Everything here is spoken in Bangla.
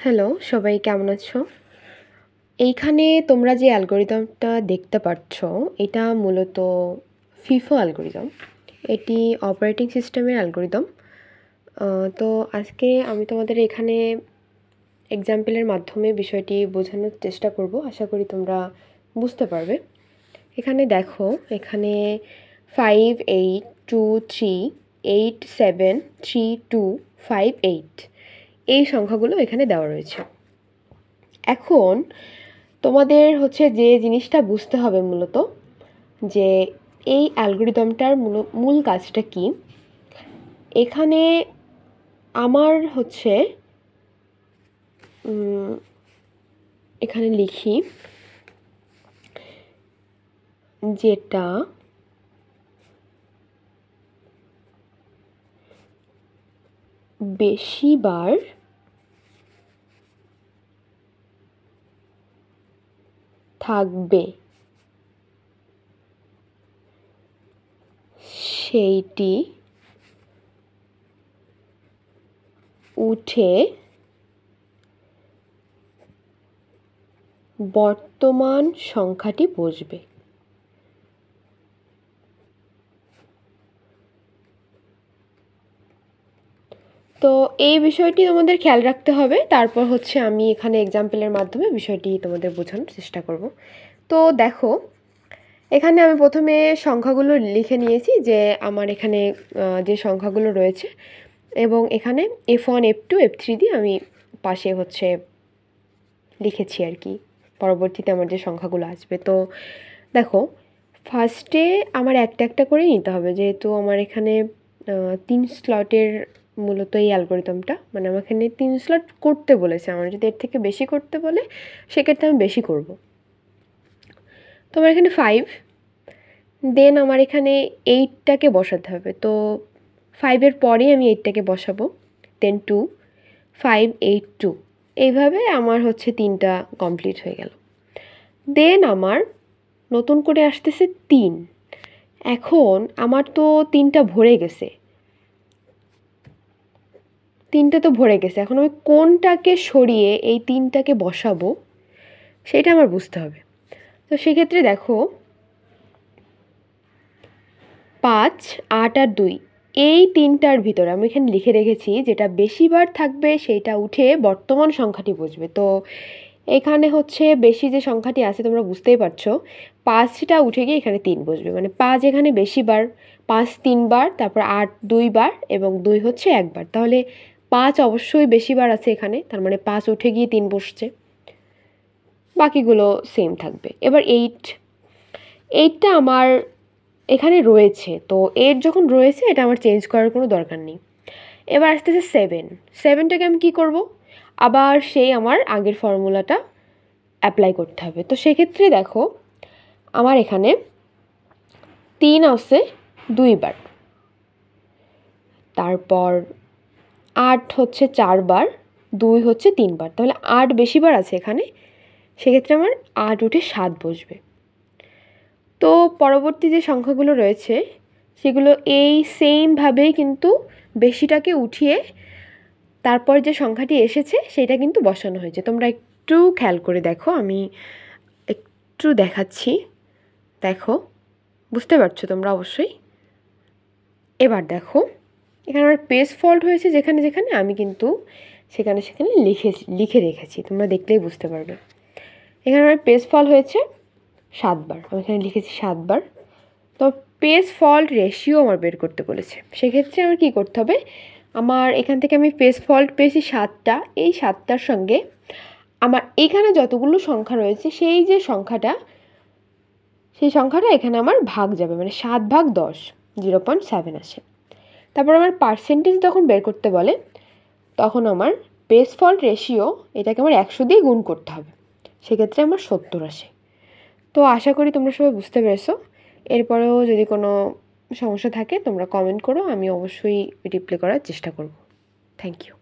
হ্যালো, সবাই কেমন আছো? এইখানে তোমরা যে অ্যালগরিদমটা দেখতে পাচ্ছ, এটা মূলত FIFO অ্যালগরিদম। এটি অপারেটিং সিস্টেমের অ্যালগরিদম। তো আজকে আমি তোমাদের এখানে এক্সাম্পলের মাধ্যমে বিষয়টি বোঝানোর চেষ্টা করব। আশা করি তোমরা বুঝতে পারবে। এখানে দেখো, এখানে 5 8 2 3 8 7 3 2 5 8 এই সংখ্যাগুলো এখানে দেওয়া রয়েছে। এখন তোমাদের হচ্ছে যে জিনিসটা বুঝতে হবে মূলত, যে এই অ্যালগরিদমটার মূল কাজটা কি। এখানে আমার হচ্ছে এখানে লিখি যেটা বেশিবার থাকবে সেইটি উঠে বর্তমান সংখ্যাটি বসবে। তো এই বিষয়টি তোমাদের খেয়াল রাখতে হবে। তারপর হচ্ছে আমি এখানে এক্সাম্পলের মাধ্যমে বিষয়টি তোমাদের বোঝানোর চেষ্টা করব। তো দেখো, এখানে আমি প্রথমে সংখ্যাগুলো লিখে নিয়েছি, যে আমার এখানে যে সংখ্যাগুলো রয়েছে, এবং এখানে F1 F2 F3 দিয়ে আমি পাশে হচ্ছে লিখেছি আর কি, পরবর্তীতে আমার যে সংখ্যাগুলো আসবে। তো দেখো, ফার্স্টে আমার একটা একটা করে নিতে হবে, যেহেতু আমার এখানে 3 স্লটের মূলত এই অ্যালগরিদমটা, মানে আমার এখানে 3 স্লট করতে বলেছে। আমার যদি এর থেকে বেশি করতে বলে সেক্ষেত্রে আমি বেশি করব। তো আমার এখানে 5, দেন আমার এখানে 8টাকে বসাতে হবে। তো 5-এর পরেই আমি 8টাকে বসাবো, দেন 2 5 8 2, এইভাবে আমার হচ্ছে 3টা কমপ্লিট হয়ে গেল। দেন আমার নতুন করে আসতেছে 3। এখন আমার তো 3টা ভরে গেছে, 3টা তো ভরে গেছে। এখন আমি কোনটাকে সরিয়ে এই 3টাকে বসাবো সেটা আমার বুঝতে হবে। তো সেক্ষেত্রে দেখো, 5 8 আর 2 এই 3টার ভিতরে আমি এখানে লিখে রেখেছি যেটা বেশিবার থাকবে সেইটা উঠে বর্তমান সংখ্যাটি বসবে। তো এখানে হচ্ছে বেশি যে সংখ্যাটি আছে তোমরা বুঝতেই পারছো, 5টা উঠে গিয়ে এখানে 3 বসবে, মানে 5 এখানে বেশিবার, 5 3বার, তারপর 8 2বার এবং 2 হচ্ছে একবার। তাহলে 5 অবশ্যই বেশিবার আছে এখানে, তার মানে 5 উঠে গিয়ে 3 বসছে, বাকিগুলো সেম থাকবে। এবার 8টা আমার এখানে রয়েছে, তো 8 যখন রয়েছে এটা আমার চেঞ্জ করার কোনো দরকার নেই। এবার আসতেছে 7টাকে আমি কী করব, আবার সেই আমার আগের ফর্মুলাটা অ্যাপ্লাই করতে হবে। তো সেক্ষেত্রে দেখো, আমার এখানে 3 আসছে 2বার, তারপর 8 হচ্ছে 4বার, 2 হচ্ছে 3বার, তাহলে 8 বেশিবার আছে এখানে, সেক্ষেত্রে আমার 8 উঠে 7 বসবে। তো পরবর্তী যে সংখ্যাগুলো রয়েছে সেগুলো এই সেমভাবেই কিন্তু বেশিটাকে উঠিয়ে তারপর যে সংখ্যাটি এসেছে সেটা কিন্তু বসানো হয়েছে। তোমরা একটু খেয়াল করে দেখো, আমি একটু দেখাচ্ছি, দেখো বুঝতে পারছো তোমরা অবশ্যই। এবার দেখো, এখানে আমার পেজ ফল্ট হয়েছে যেখানে যেখানে, আমি কিন্তু সেখানে সেখানে লিখে রেখেছি, তোমরা দেখলেই বুঝতে পারবে। এখানে আমার পেজ ফল্ট হয়েছে 7বার, আমি এখানে লিখেছি 7বার। তো পেজ ফল্ট রেশিও আমার বের করতে বলেছে। সেক্ষেত্রে আমার কী করতে হবে, আমার এখান থেকে আমি পেজ ফল্ট পেয়েছি 7টা, এই 7টার সঙ্গে আমার এখানে যতগুলো সংখ্যা রয়েছে সেই যে সংখ্যাটা, সেই সংখ্যাটা এখানে আমার ভাগ যাবে, মানে 7/10 0.7 আসে। তারপর আমার পার্সেন্টেজ যখন বের করতে বলে তখন আমার পেজ ফল্ট রেশিও এটাকে আমার 100 দিয়ে গুণ করতে হবে, সেক্ষেত্রে আমার 70 আসে। তো আশা করি তোমরা সবাই বুঝতে পেরেছো। এরপরেও যদি কোনো সমস্যা থাকে তোমরা কমেন্ট করো, আমি অবশ্যই রিপ্লাই করার চেষ্টা করব। Thank you.